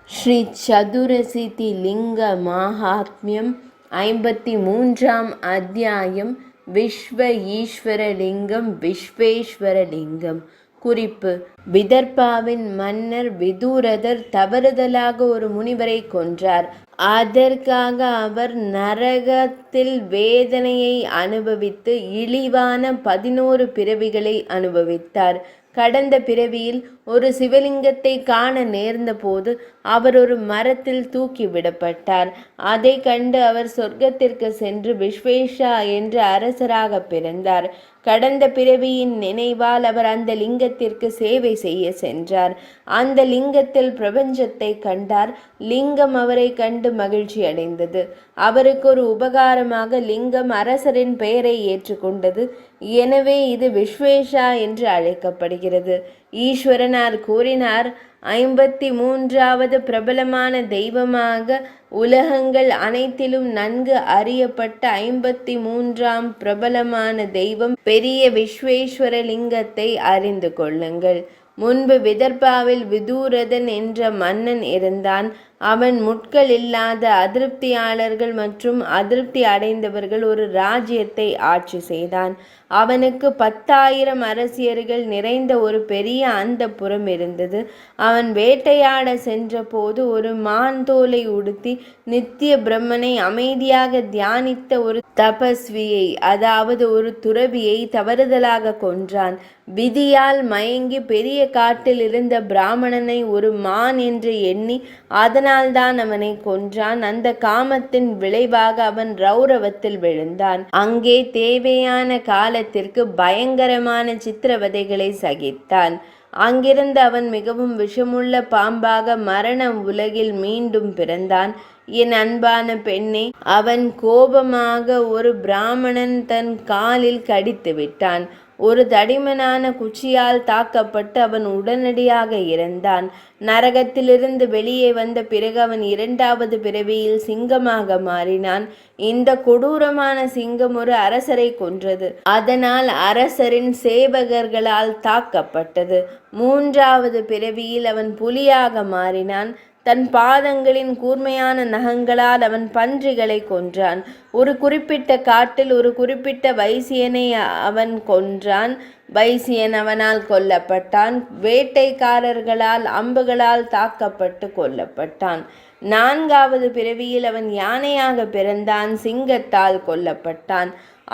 ஸ்ரீ சதுரசித்தி லிங்க மாஹாத்மியம் 53ஆம் அத்தியாயம். விஸ்வ ஈஸ்வரலிங்கம் விஸ்வேஸ்வரலிங்கம். குறிப்பு: விதர்பாவின் மன்னர் விதுரதர் தவறுதலாக ஒரு முனிவரை கொன்றார். அதற்காக அவர் நரகத்தில் வேதனையை அனுபவித்து இழிவான 11 பிறவிகளை அனுபவித்தார். கடந்த பிறவியில் ஒரு சிவலிங்கத்தை காண நேர்ந்த போது அவர் ஒரு மரத்தில் தூக்கிவிடப்பட்டார். அதை கண்டு அவர் சொர்க்கத்திற்கு சென்று விஸ்வேஷா என்ற அரசராக பிறந்தார். கடந்த பிறவியின் நினைவால் அவர் அந்த லிங்கத்திற்கு சேவை செய்ய சென்றார். அந்த லிங்கத்தில் பிரபஞ்சத்தை கண்டார். லிங்கம் அவரை கண்டு மகிழ்ச்சி அடைந்தது. அவருக்கு ஒரு உபகாரமாக லிங்கம் அரசரின் பெயரை ஏற்றுக்கொண்டது. எனவே இது விஸ்வேஷா என்று அழைக்கப்படுகிறது. ஈஸ்வரனார் கூறினார், 53வது பிரபலமான தெய்வமாக உலகங்கள் அனைத்திலும் நன்கு அறியப்பட்ட 53ஆம் பிரபலமான தெய்வம் பெரிய விஸ்வேஸ்வரலிங்கத்தை அறிந்து கொள்ளுங்கள். முன்பு விதர்பாவில் விதுரதன் என்ற மன்னன் இருந்தான். அவன் முட்கள் இல்லாத அதிருப்தியாளர்கள் மற்றும் அதிருப்தி அடைந்தவர்கள் ஒரு ராஜ்யத்தை ஆட்சி செய்தான். அவனுக்கு 10,000 அரசியர்கள் நிறைந்த ஒரு பெரிய அந்தப்புரம் இருந்தது. அவன் வேட்டையாட சென்ற போது ஒரு மான் தோலை உடுத்தி நித்திய பிரம்மனை அமைதியாக தியானித்த ஒரு தபஸ்வியை, அதாவது ஒரு துறவியை தவறுதலாக கொன்றான். விதியால் மயங்கி பெரிய காட்டில் இருந்த பிராமணனை ஒரு மான் என்று எண்ணி அதனால்தான் அவனை கொன்றான். அந்த காமத்தின் விளைவாக அவன் ரௌரவத்தில் விழுந்தான். அங்கே தேவையான காலத்திற்கு பயங்கரமான சித்திரவதைகளை சகித்தான். அங்கிருந்து அவன் மிகவும் விஷமுள்ள பாம்பாக மரண உலகில் மீண்டும் பிறந்தான். என் அன்பான பெண்ணே, அவன் கோபமாக ஒரு பிராமணன் தன் காலில் கடித்து விட்டான். ஒரு தடிமனான குச்சியால் தாக்கப்பட்டு அவன் உடனடியாக இறந்தான். நரகத்திலிருந்து வெளியே வந்த பிறகு அவன் 2வது பிறவியில் சிங்கமாக மாறினான். இந்த கொடூரமான சிங்கம் ஒரு அரசரை கொன்றது. அதனால் அரசரின் சேவகர்களால் தாக்கப்பட்டது. 3வது பிறவியில் அவன் புலியாக மாறினான். தன் பாதங்களின் கூர்மையான நகங்களால் அவன் பன்றிகளை கொன்றான். ஒரு குறிப்பிட்ட காட்டில் ஒரு குறிப்பிட்ட வைசியனை அவன் கொன்றான். வைசியன் அவனால் கொல்லப்பட்டான். வேட்டைக்காரர்களால் அம்புகளால் தாக்கப்பட்டு கொல்லப்பட்டான். 4வது பிறவியில் அவன் யானையாக பிறந்தான். சிங்கத்தால் கொல்லப்பட்டான்.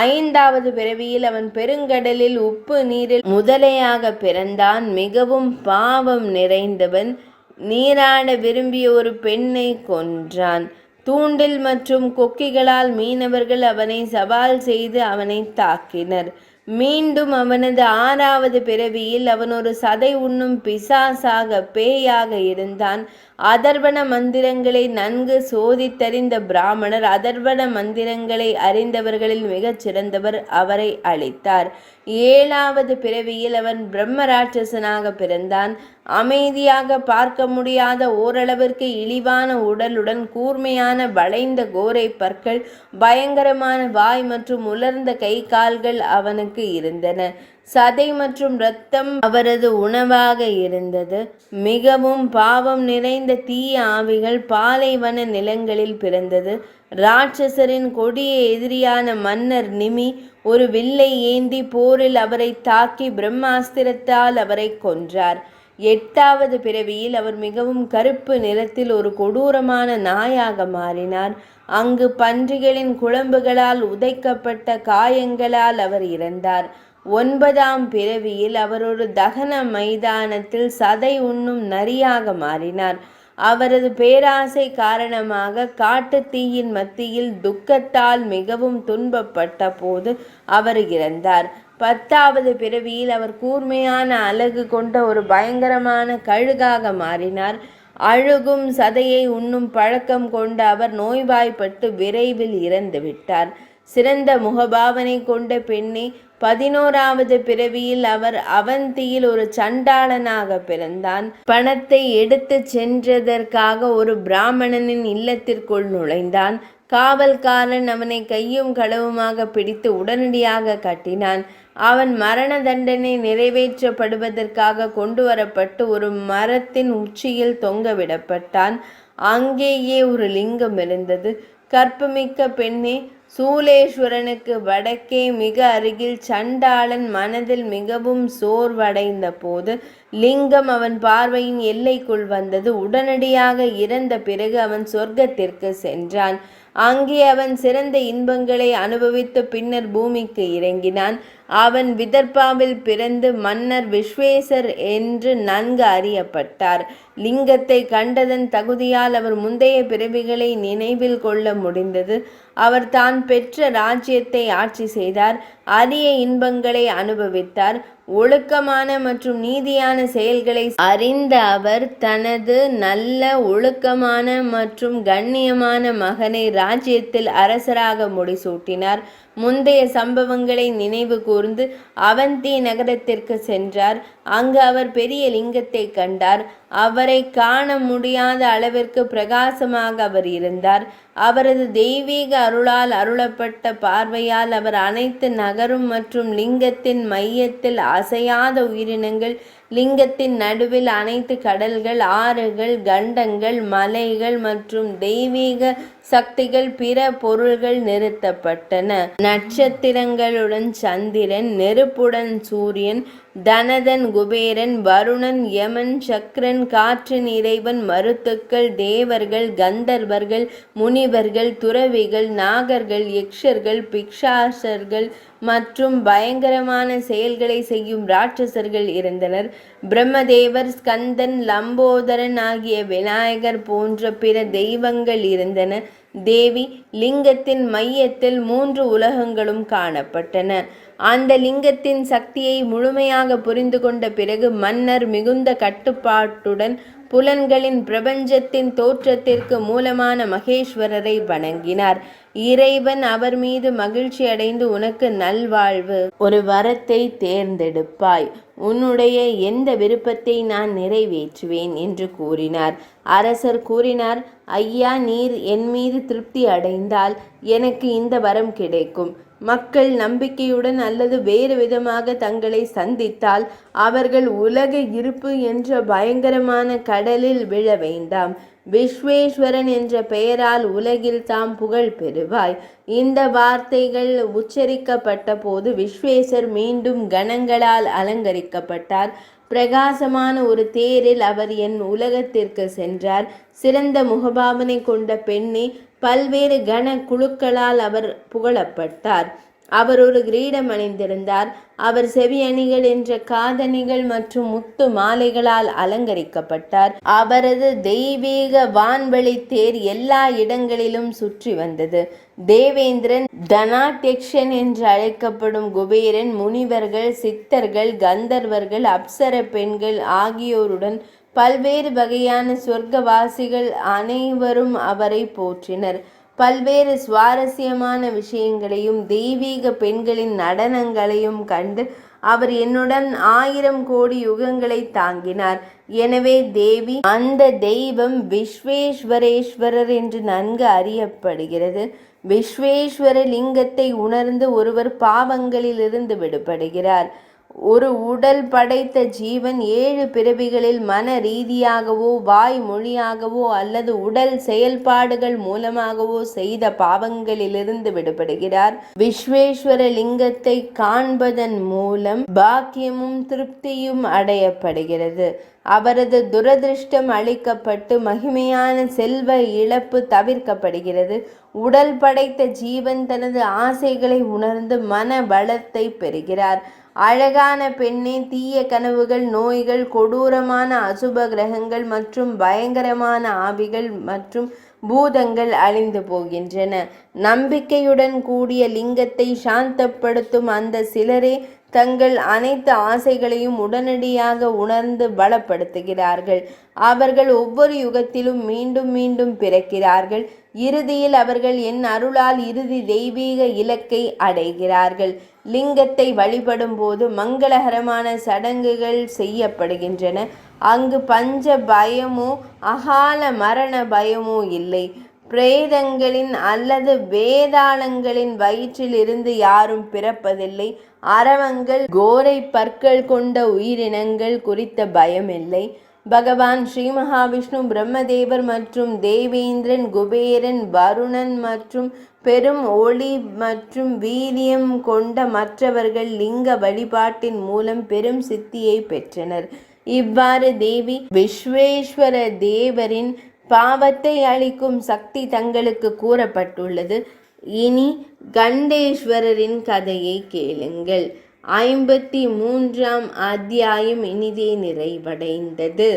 5வது பிறவியில் அவன் பெருங்கடலில் உப்பு நீரில் முதலையாக பிறந்தான். மிகவும் பாவம் நிறைந்தவன். நீராட விரும்பிய ஒரு பெண்ணை கொன்றான். தூண்டில் மற்றும் கொக்கிகளால் மீனவர்கள் அவனை சவால் செய்து அவனை தாக்கினர். மீண்டும் அவனது 6வது பிறவியில் அவன் ஒரு சதை உண்ணும் பிசாசாக, பேயாக இருந்தான். அதர்வண மந்திரங்களை நன்கு சோதித்தறிந்த பிராமணர், அதர்வண மந்திரங்களை அறிந்தவர்களில் மிகச் சிறந்தவர், அவரை அழித்தார். 7வது பிறவியில் அவன் பிரம்மராட்சசனாக பிறந்தான். அமைதியாக பார்க்க முடியாத, ஓரளவிற்கு இழிவான உடலுடன் கூர்மையான வளைந்த கோரை பற்கள், பயங்கரமான வாய் மற்றும் உலர்ந்த கை கால்கள் அவனுக்கு இருந்தன. சதை மற்றும் இரத்தம் அவரது உணவாக இருந்தது. மிகவும் பாவம் நிறைந்த தீய ஆவிகள் பாலைவன நிலங்களில் பிறந்தது. ராட்சசரின் கொடிய எதிரியான மன்னர் நிமி ஒரு வில்லை ஏந்தி போரில் அவரை தாக்கி பிரம்மாஸ்திரத்தால் அவரை கொன்றார். 8வது பிறவியில் அவர் மிகவும் கருப்பு நிறத்தில் ஒரு கொடூரமான நாயாக மாறினார். அங்கு பன்றிகளின் குழம்புகளால் உதைக்கப்பட்ட காயங்களால் அவர் இறந்தார். 9ஆம் பிறவியில் அவர் ஒரு தகன மைதானத்தில் சதை உண்ணும் நரியாக மாறினார். அவரது பேராசை காரணமாக காட்டுத்தீயின் மத்தியில் துக்கத்தால் மிகவும் துன்பப்பட்ட போது அவர் இறந்தார். 10வது பிறவியில் அவர் கூர்மையான அலகு கொண்ட ஒரு பயங்கரமான கழுகாக மாறினார். அழுகும் சதையை உண்ணும் பழக்கம் கொண்ட அவர் நோய்வாய்ப்பட்டு விரைவில் இறந்து விட்டார். சிறந்த முகபாவனை கொண்ட பெண்ணே, 11வது பிறவியில் அவர் அவந்தியில் ஒரு சண்டாளனாக பிறந்தான். பணத்தை எடுத்து சென்றதற்காக ஒரு பிராமணனின் இல்லத்திற்குள் நுழைந்தான். காவல்காரன் அவனை கையும் களவுமாக பிடித்து உடனடியாக கட்டினான். அவன் மரண தண்டனை நிறைவேற்றப்படுவதற்காக கொண்டு வரப்பட்டு ஒரு மரத்தின் உச்சியில் தொங்கவிடப்பட்டான். அங்கேயே ஒரு லிங்கம் இருந்தது. கற்புமிக்க பெண்ணே, சூலேஸ்வரனுக்கு வடக்கே மிக அருகில் சண்டாளன் மனதில் மிகவும் சோர்வடைந்த போது லிங்கம் அவன் பார்வையின் எல்லைக்குள் வந்தது. உடனடியாக இறந்த பிறகு அவன் சொர்க்கத்திற்கு சென்றான். அங்கே அவன் சிறந்த இன்பங்களை அனுபவித்து பின்னர் பூமிக்கு இறங்கினான். அவன் விதர்பாவில் பிறந்து மன்னர் விஸ்வேசர் என்று நன்கு அறியப்பட்டார். லிங்கத்தை கண்டதன் தகுதியால் அவர் முந்தைய பிறவிகளை நினைவில் கொள்ள முடிந்தது. அவர் தான் பெற்ற ராஜ்யத்தை ஆட்சி செய்தார். அரிய இன்பங்களை அனுபவித்தார். ஒழுக்கமான மற்றும் நீதியான செயல்களை அறிந்த அவர் தனது நல்ல ஒழுக்கமான மற்றும் கண்ணியமான மகனை ராஜ்யத்தில் அரசராக முடிசூட்டினார். முந்தைய சம்பவங்களை நினைவு கூர்ந்து அவந்தி நகரத்திற்கு சென்றார். அங்கு அவர் பெரிய லிங்கத்தை கண்டார். அவரை காண முடியாத அளவிற்கு பிரகாசமாக அவர் இருந்தார். அவரது தெய்வீக அருளால் அருளப்பட்ட பார்வையால் அவர் அனைத்து நகரும் மற்றும் லிங்கத்தின் மையத்தில் அசையாத உயிரினங்கள், லிங்கத்தின் நடுவில் அனைத்து கடல்கள், ஆறுகள், கண்டங்கள், மலைகள் மற்றும் தெய்வீக சக்திகள், பிற பொருள்கள் நிறுத்தப்பட்டன. நட்சத்திரங்களுடன் சந்திரன், நெருப்புடன் சூரியன், தனதன், குபேரன், வருணன், யமன், சக்ரன், காற்றின் இறைவன், மருத்துக்கள், தேவர்கள், கந்தர்வர்கள், முனிவர்கள், துறவிகள், நாகர்கள், யக்ஷர்கள், பிக்ஷாசர்கள் மற்றும் பயங்கரமான செயல்களை செய்யும் ராட்சசர்கள் இருந்தனர். பிரம்மதேவர், ஸ்கந்தன், லம்போதரன் ஆகிய விநாயகர் போன்ற பிற தெய்வங்கள் இருந்தன. தேவி லிங்கத்தின் மையத்தில் 3 உலகங்களும் காணப்பட்டன. அந்த லிங்கத்தின் சக்தியை முழுமையாக புரிந்து கொண்ட பிறகு மன்னர் மிகுந்த கட்டுப்பாட்டுடன் புலன்களின் பிரபஞ்சத்தின் தோற்றத்திற்கு மூலமான மகேஸ்வரரை வணங்கினார். இறைவன் அவர் மீது மகிழ்ச்சி அடைந்து, உனக்கு நல்வாழ்வு, ஒரு வரத்தை தேர்ந்தெடுப்பாய், உன்னுடைய எந்த விருப்பத்தை நான் நிறைவேற்றுவேன் என்று கூறினார். அரசர் கூறினார், ஐயா, நீர் என் மீது திருப்தி அடைந்தால் எனக்கு இந்த வரம் கிடைக்கும். மக்கள் நம்பிக்கையுடன் அல்லது வேறு விதமாக தங்களை சந்தித்தால் அவர்கள் உலக இருப்பு என்ற பயங்கரமான கடலில் விழ வேண்டாம். விஸ்வேஸ்வரன் என்ற பெயரால் உலகில் தாம் புகழ் பெறுவாய். இந்த வார்த்தைகள் உச்சரிக்கப்பட்ட போது விஸ்வேசர் மீண்டும் கணங்களால் அலங்கரிக்கப்பட்டார். பிரகாசமான ஒரு தேரில் அவர் என் உலகத்திற்கு சென்றார். சிறந்த முகபாவனை கொண்ட பெண்ணே, பல்வேறு கண குழுக்களால் அவர் புகழப்பட்டார். அவர் ஒரு கிரீடம் அணிந்திருந்தார். அவர் செவியணிகள் என்ற காதணிகள் மற்றும் முத்து மாலைகளால் அலங்கரிக்கப்பட்டார். அவரது தெய்வீக வான்வழி தேர் எல்லா இடங்களிலும் சுற்றி வந்தது. தேவேந்திரன், தனாத்யக்ஷன் என்று அழைக்கப்படும் குபேரன், முனிவர்கள், சித்தர்கள், கந்தர்வர்கள், அப்சர பெண்கள் ஆகியோருடன் பல்வேறு வகையான சொர்க்கவாசிகள் அனைவரும் அவரை போற்றினர். பல்வேறு சுவாரஸ்யமான விஷயங்களையும் தெய்வீக பெண்களின் நடனங்களையும் கண்டு அவர் என்னுடன் 1000 கோடி யுகங்களை தாங்கினார். எனவே தேவி, அந்த தெய்வம் விஸ்வேஸ்வரேஸ்வரர் என்று நன்கு அறியப்படுகிறது. விஸ்வேஸ்வர லிங்கத்தை உணர்ந்து ஒருவர் பாவங்களிலிருந்து விடுபடுகிறார். ஒரு உடல் படைத்த ஜீவன் 7 பிறவிகளில் மன ரீதியாகவோ வாய் மொழியாகவோ அல்லது உடல் செயல்பாடுகள் மூலமாகவோ செய்த பாவங்களிலிருந்து விடுபடுகிறார். விஸ்வேஸ்வர லிங்கத்தை காண்பதன் மூலம் பாக்கியமும் திருப்தியும் அடையப்படுகிறது. அவரது துரதிருஷ்டம் அளிக்கப்பட்டு மகிமையான செல்வ இழப்பு தவிர்க்கப்படுகிறது. உடல் படைத்த ஜீவன் தனது ஆசைகளை உணர்ந்து மன பலத்தை பெறுகிறார். அழகான பெண்ணே, தீய கனவுகள், நோய்கள், கொடூரமான அசுப கிரகங்கள் மற்றும் பயங்கரமான ஆவிகள் மற்றும் பூதங்கள் அழிந்து போகின்றன. நம்பிக்கையுடன் கூடிய லிங்கத்தை சாந்தப்படுத்தும் அந்த சிலரே தங்கள் அனைத்து ஆசைகளையும் உடனடியாக உணர்ந்து பலப்படுத்துகிறார்கள். அவர்கள் ஒவ்வொரு யுகத்திலும் மீண்டும் மீண்டும் பிறக்கிறார்கள். இறுதியில் அவர்கள் என் அருளால் இறுதி தெய்வீக இலக்கை அடைகிறார்கள். லிங்கத்தை வழிபடும் போது மங்களகரமான சடங்குகள் செய்யப்படுகின்றன. அங்கு பஞ்ச பயமோ அகால மரண பயமோ இல்லை. பிரேதங்களின் அல்லது வேதாளங்களின் வயிற்றில் இருந்து யாரும் பிறப்பதில்லை. அரவங்கள், கோரை பற்கள் கொண்ட உயிரினங்கள் குறித்த பயமில்லை. பகவான் ஸ்ரீ மகாவிஷ்ணு, பிரம்மதேவர் மற்றும் தேவேந்திரன், குபேரன், வருணன் மற்றும் பெரும் ஒளி மற்றும் வீரியம் கொண்ட மற்றவர்கள் லிங்க வழிபாட்டின் மூலம் பெரும் சித்தியை பெற்றனர். இவ்வாறு தேவி விஸ்வேஸ்வர தேவரின் பாவத்தை அளிக்கும் சக்தி தங்களுக்கு கூறப்பட்டுள்ளது. இனி கண்டேஸ்வரரின் கதையை கேளுங்கள். 53ஆம் அத்தியாயம் இனிதே நிறைவடைந்தது.